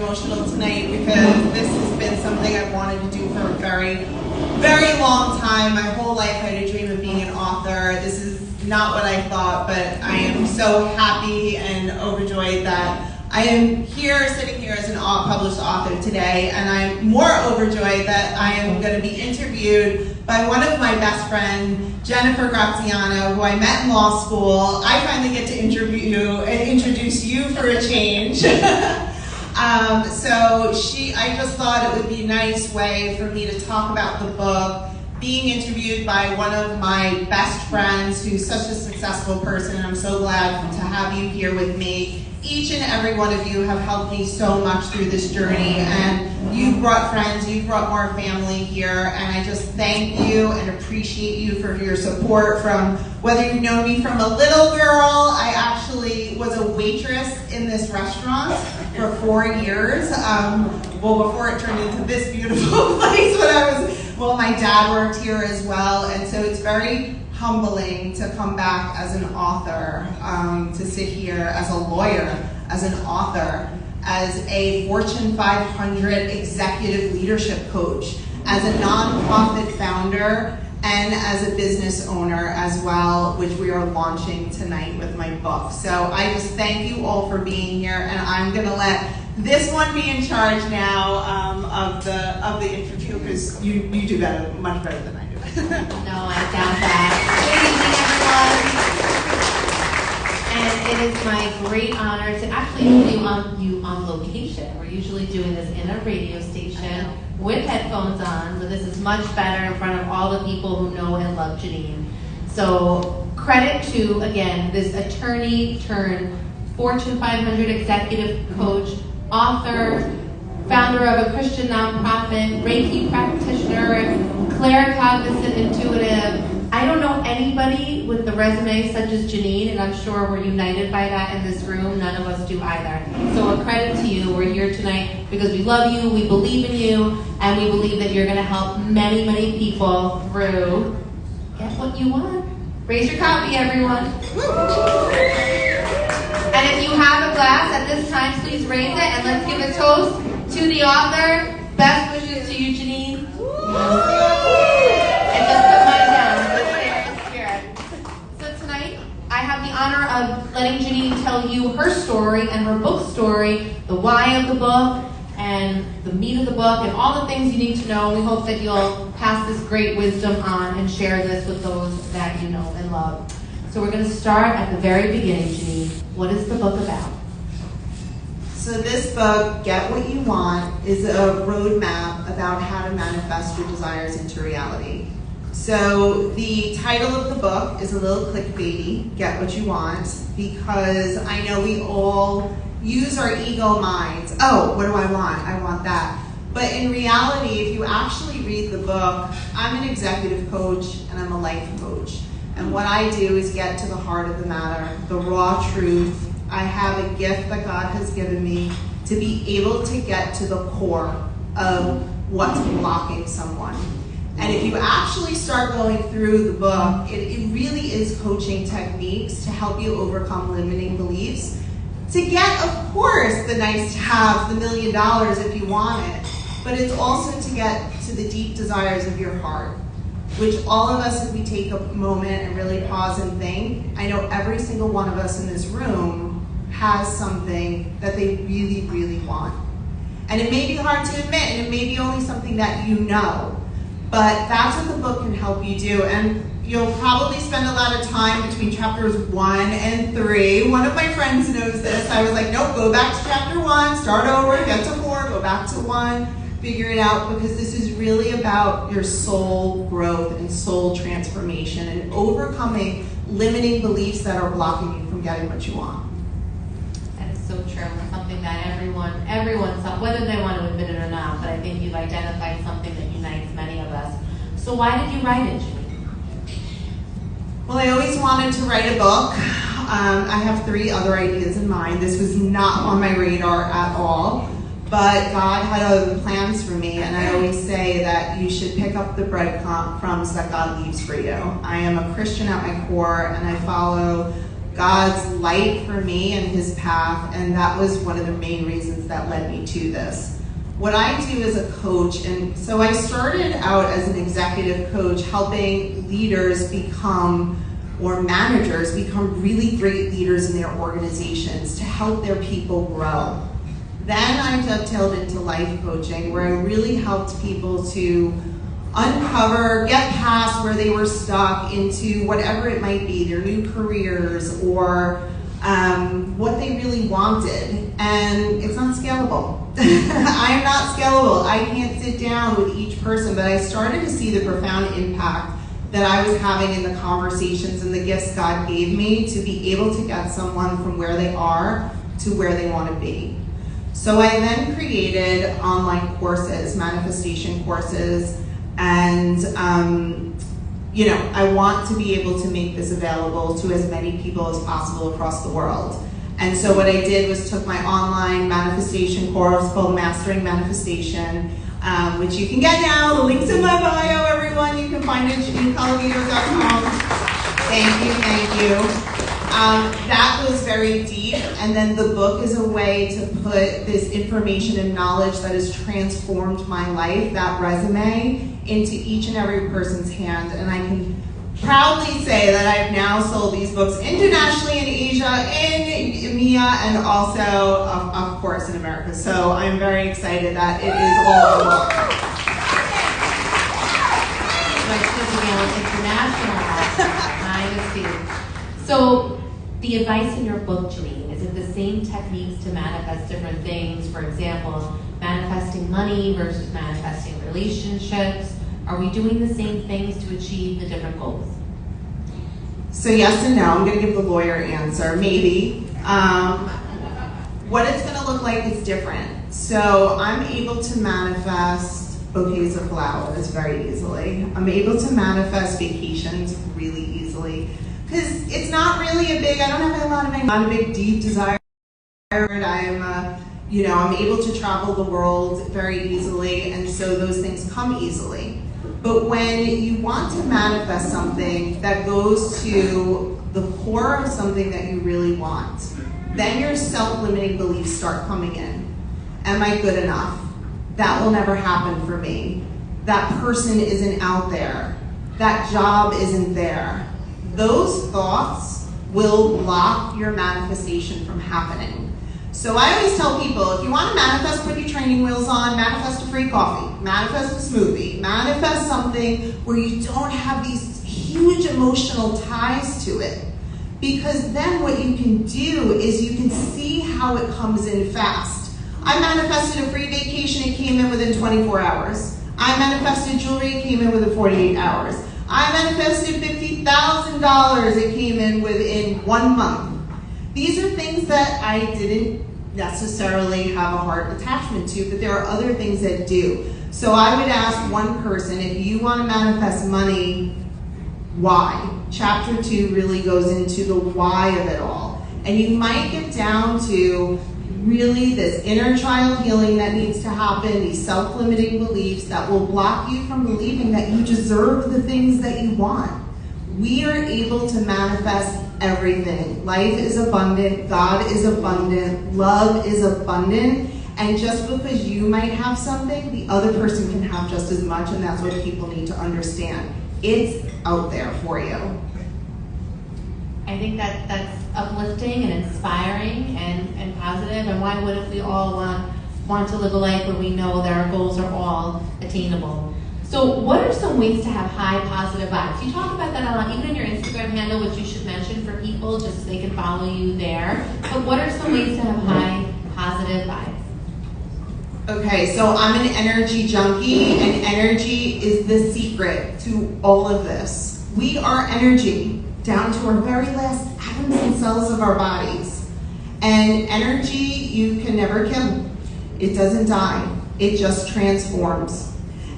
emotional tonight because this has been something I've wanted to do for a very, very long time. My whole life I had a dream of being an author. This is not what I thought, but I am so happy and overjoyed that I am here, sitting here as an published author today, and I'm more overjoyed that I am going to be interviewed by one of my best friends, Jennifer Graziano, who I met in law school. I finally get to interview you and introduce you for a change. I just thought it would be a nice way for me to talk about the book, being interviewed by one of my best friends who's such a successful person, and I'm so glad to have you here with me. Each and every one of you have helped me so much through this journey, and you've brought friends, you've brought more family here, and I just thank you and appreciate you for your support from whether you've known me from a little girl. I actually was a waitress in this restaurant for 4 years, before it turned into this beautiful place my dad worked here as well, and so it's very humbling to come back as an author, to sit here as a lawyer, as an author, as a Fortune 500 executive leadership coach, as a nonprofit founder, and as a business owner as well, which we are launching tonight with my book. So I just thank you all for being here, and I'm going to let this one be in charge now of the interview, because you do better, much better than I do. No, I doubt that. Good evening, everyone. And it is my great honor to actually interview you on location. We're usually doing this in a radio station with headphones on, so this is much better in front of all the people who know and love Jeanine. So credit to, again, this attorney turned Fortune 500 executive coach, author, founder of a Christian nonprofit, Reiki practitioner, claircognizant intuitive. I don't know anybody with the resume such as Jeanine, and I'm sure we're united by that in this room. None of us do either. So a credit to you. We're here tonight because we love you, we believe in you, and we believe that you're going to help many, many people through get what you want. Raise your copy, everyone. And if you have a glass at this time, please raise it, and let's give a toast to the author. Best wishes to you, Jeanine. And just put mine down. Let's stay in the spirit. So tonight, I have the honor of letting Jeanine tell you her story and her book story, the why of the book, and the meat of the book, and all the things you need to know. We hope that you'll pass this great wisdom on and share this with those that you know and love. So we're going to start at the very beginning, Jeanine. What is the book about? So this book, Get What You Want, is a roadmap about how to manifest your desires into reality. So the title of the book is a little clickbaity, Get What You Want, because I know we all use our ego minds. Oh, what do I want? I want that. But in reality, if you actually read the book, I'm an executive coach and I'm a life coach. And what I do is get to the heart of the matter, the raw truth. I have a gift that God has given me to be able to get to the core of what's blocking someone. And if you actually start going through the book, it really is coaching techniques to help you overcome limiting beliefs. To get, of course, the nice to have, the $1 million if you want it, but it's also to get to the deep desires of your heart, which all of us, if we take a moment and really pause and think, I know every single one of us in this room has something that they really, really want. And it may be hard to admit, and it may be only something that you know, but that's what the book can help you do. And you'll probably spend a lot of time between chapters 1 and 3. One of my friends knows this. I was like, nope, go back to chapter 1, start over, get to 4, go back to 1, figure it out, because this is really about your soul growth and soul transformation and overcoming limiting beliefs that are blocking you from getting what you want. That is so true. It's something that everyone, whether they want to admit it or not, but I think you've identified something that unites many of us. So why did you write it, Jeanine? Well, I always wanted to write a book. I have 3 other ideas in mind. This was not on my radar at all. But God had other plans for me, and I always say that you should pick up the breadcrumbs that God leaves for you. I am a Christian at my core, and I follow God's light for me and his path, and that was one of the main reasons that led me to this. What I do as a coach, and so I started out as an executive coach helping leaders become, or managers become really great leaders in their organizations to help their people grow. Then I dovetailed into life coaching, where I really helped people to uncover, get past where they were stuck into whatever it might be, their new careers or what they really wanted. And it's not scalable. I am not scalable. I can't sit down with each person, but I started to see the profound impact that I was having in the conversations and the gifts God gave me to be able to get someone from where they are to where they want to be. So I then created online courses, manifestation courses, and I want to be able to make this available to as many people as possible across the world. And so what I did was took my online manifestation course called Mastering Manifestation, which you can get now. The link's in my bio, everyone. You can find it at JanineColavito.com. Thank you. That was very deep, and then the book is a way to put this information and knowledge that has transformed my life, that resume, into each and every person's hand. And I can proudly say that I've now sold these books internationally in Asia, in EMEA, and also, of course, in America. So I'm very excited that it is all over. So the advice in your book, Jeanine, is it the same techniques to manifest different things? For example, manifesting money versus manifesting relationships. Are we doing the same things to achieve the different goals? So yes and no. I'm going to give the lawyer answer. Maybe. What it's going to look like is different. So I'm able to manifest bouquets of flowers very easily. I'm able to manifest vacations really easily. Because it's not really a big, I don't have not a big deep desire. I'm able to travel the world very easily, and so those things come easily. But when you want to manifest something that goes to the core of something that you really want, then your self-limiting beliefs start coming in. Am I good enough? That will never happen for me. That person isn't out there. That job isn't there. Those thoughts will block your manifestation from happening. So I always tell people, if you want to manifest, put your training wheels on, manifest a free coffee, manifest a smoothie, manifest something where you don't have these huge emotional ties to it. Because then what you can do is you can see how it comes in fast. I manifested a free vacation, it came in within 24 hours. I manifested jewelry, it came in within 48 hours. I manifested $50,000, it came in within 1 month. These are things that I didn't necessarily have a heart attachment to, but there are other things that do. So I would ask one person, if you want to manifest money, why? Chapter 2 really goes into the why of it all. And you might get down to really this inner child healing that needs to happen, these self-limiting beliefs that will block you from believing that you deserve the things that you want. We are able to manifest everything. Life is abundant, God is abundant, love is abundant, and just because you might have something, the other person can have just as much, and that's what people need to understand. It's out there for you. I think that's uplifting and inspiring and positive, and why wouldn't we all want to live a life where we know that our goals are all attainable? So what are some ways to have high positive vibes? You talk about that a lot, even in your Instagram handle, which you should mention for people just so they can follow you there. But what are some ways to have high positive vibes? Okay, so I'm an energy junkie, and energy is the secret to all of this. We are energy, down to our very last atoms and cells of our bodies. And energy you can never kill. It doesn't die. It just transforms.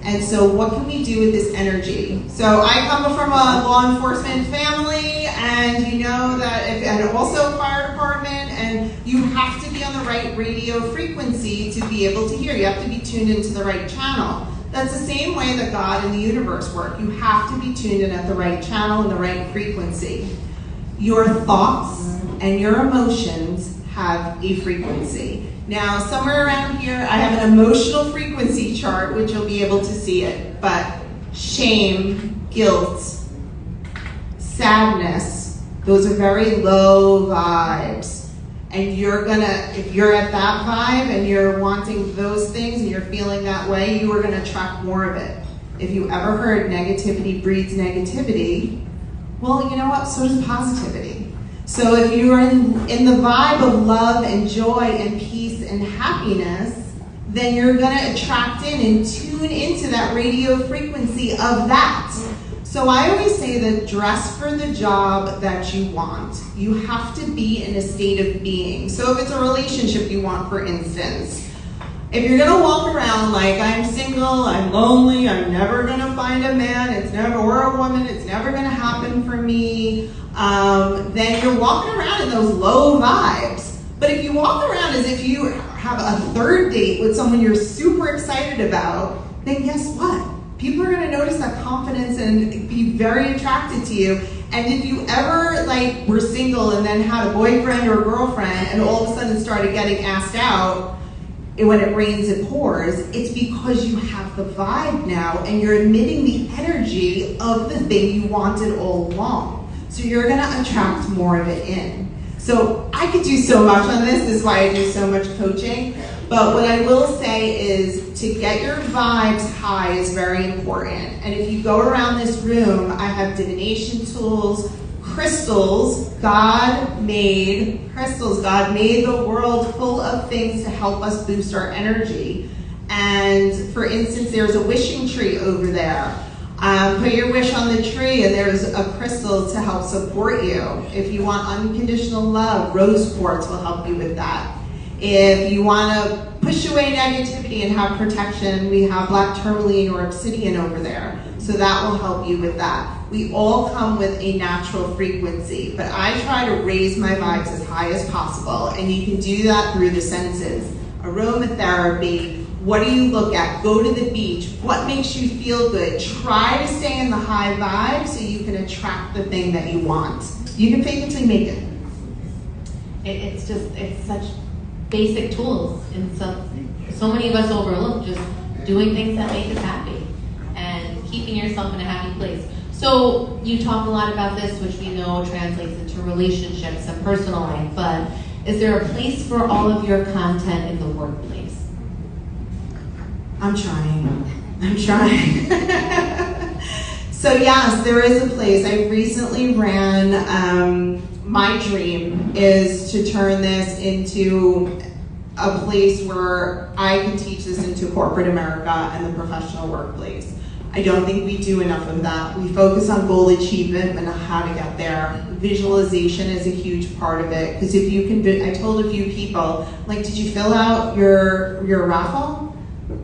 And so what can we do with this energy? So I come from a law enforcement family, and you know that, and also fire department, and you have to be on the right radio frequency to be able to hear. You have to be tuned into the right channel. That's the same way that God and the universe work. You have to be tuned in at the right channel and the right frequency. Your thoughts and your emotions have a frequency. Now, somewhere around here, I have an emotional frequency chart, which you'll be able to see it, but shame, guilt, sadness, those are very low vibes. And you're gonna, if you're at that vibe and you're wanting those things and you're feeling that way, you are gonna attract more of it. If you ever heard negativity breeds negativity, well, you know what, so does positivity. So if you are in the vibe of love and joy and peace and happiness, then you're gonna attract in and tune into that radio frequency of that. So I always say that dress for the job that you want. You have to be in a state of being. So if it's a relationship you want, for instance, if you're gonna walk around like I'm single, I'm lonely, I'm never gonna find a man, it's never, or a woman, it's never gonna happen for me, then you're walking around in those low vibes. But if you walk around as if you have a third date with someone you're super excited about, then guess what? People are gonna notice that confidence and be very attracted to you. And if you ever like were single and then had a boyfriend or a girlfriend and all of a sudden started getting asked out, when it rains, it pours, it's because you have the vibe now and you're emitting the energy of the thing you wanted all along. So you're gonna attract more of it in. So I could do so much on this is why I do so much coaching. But what I will say is to get your vibes high is very important. And if you go around this room, I have divination tools, crystals. God made crystals. God made the world full of things to help us boost our energy. And for instance, there's a wishing tree over there. Put your wish on the tree and there's a crystal to help support you. If you want unconditional love, rose quartz will help you with that. If you want to push away negativity and have protection, we have black tourmaline or obsidian over there. So that will help you with that. We all come with a natural frequency, but I try to raise my vibes as high as possible, and you can do that through the senses. Aromatherapy, what do you look at? Go to the beach. What makes you feel good? Try to stay in the high vibe so you can attract the thing that you want. You can fake it till you make it. It's such basic tools, and so many of us overlook just doing things that make us happy and keeping yourself in a happy place. So you talk a lot about this, which we know translates into relationships and personal life, but is there a place for all of your content in the workplace? I'm trying. So yes, there is a place. I recently ran, my dream is to turn this into a place where I can teach this into corporate America and the professional workplace. I don't think we do enough of that. We focus on goal achievement and how to get there. Visualization is a huge part of it, because if you can, I told a few people, like, did you fill out your raffle?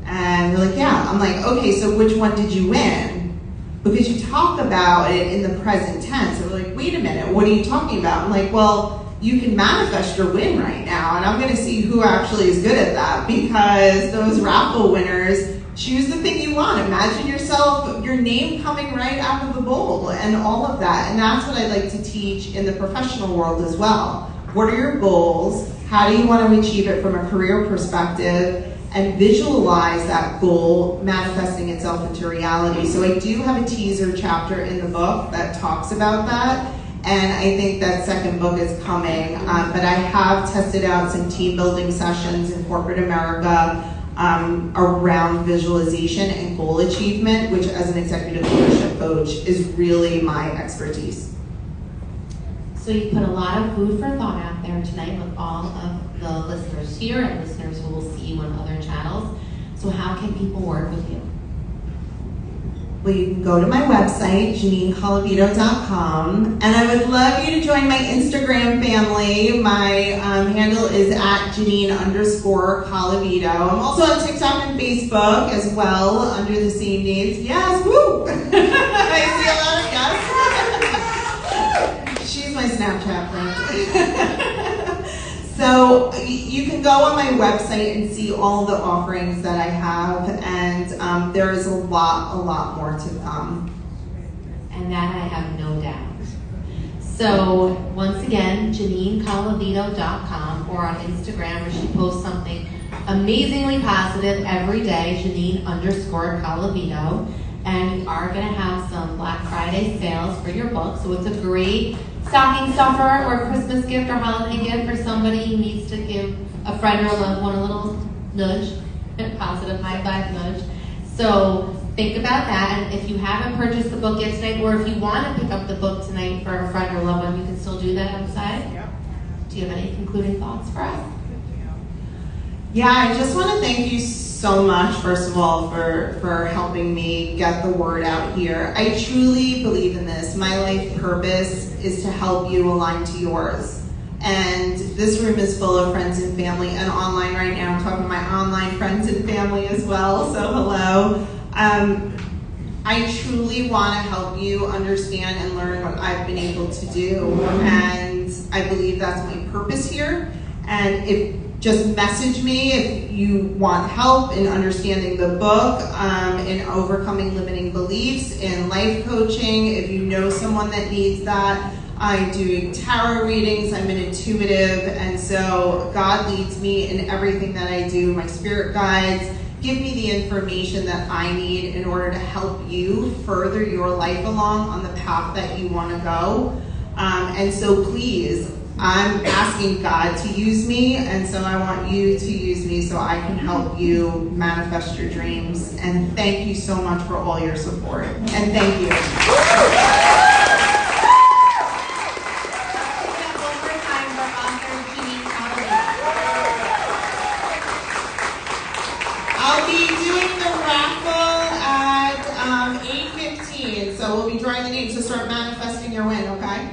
And they're like, yeah. I'm like, okay, so which one did you win? Because you talk about it in the present tense. And we're like, wait a minute, what are you talking about? I'm like, well, you can manifest your win right now, and I'm gonna see who actually is good at that, because those raffle winners, choose the thing you want. Imagine yourself, your name coming right out of the bowl and all of that. And that's what I like to teach in the professional world as well. What are your goals? How do you want to achieve it from a career perspective? And visualize that goal manifesting itself into reality. So I do have a teaser chapter in the book that talks about that. And I think that second book is coming. But I have tested out some team building sessions in corporate America around visualization and goal achievement, which as an executive leadership coach is really my expertise. So you put a lot of food for thought out there tonight with all of the listeners here and listeners who will see you on other channels. So how can people work with you? Well, you can go to my website, JeanineColavito.com, and I would love you to join my Instagram family. My handle is at Jeanine_Colavito. I'm also on TikTok and Facebook as well under the same names. Yes, woo! I see a lot of yes. She's my Snapchat friend. So you can go on my website and see all the offerings that I have, and there is a lot more to come. And that I have no doubt. So once again, JanineColavito.com or on Instagram where she posts something amazingly positive every day, Janine_Colavito. And we are going to have some Black Friday sales for your book. So it's a great stocking stuffer or Christmas gift or holiday gift for somebody who needs to give a friend or a loved one a little nudge, a positive high five nudge. So think about that. And if you haven't purchased the book yet tonight, or if you want to pick up the book tonight for a friend or loved one, you can still do that outside. Yep. Do you have any concluding thoughts for us? Yeah, I just want to thank you so much, first of all, for helping me get the word out here. I truly believe in this. My life purpose is to help you align to yours. And this room is full of friends and family, and online right now. I'm talking to my online friends and family as well, so hello. I truly want to help you understand and learn what I've been able to do, and I believe that's my purpose here. And just message me if you want help in understanding the book, in overcoming limiting beliefs, in life coaching. If you know someone that needs that, I do tarot readings. I'm an intuitive, and so God leads me in everything that I do. My spirit guides give me the information that I need in order to help you further your life along on the path that you want to go. And so please, I'm asking God to use me, and so I want you to use me so I can help you manifest your dreams. And thank you so much for all your support. And thank you. I'll be doing the raffle at 8:15, so we'll be drawing the names, so start manifesting your win, okay?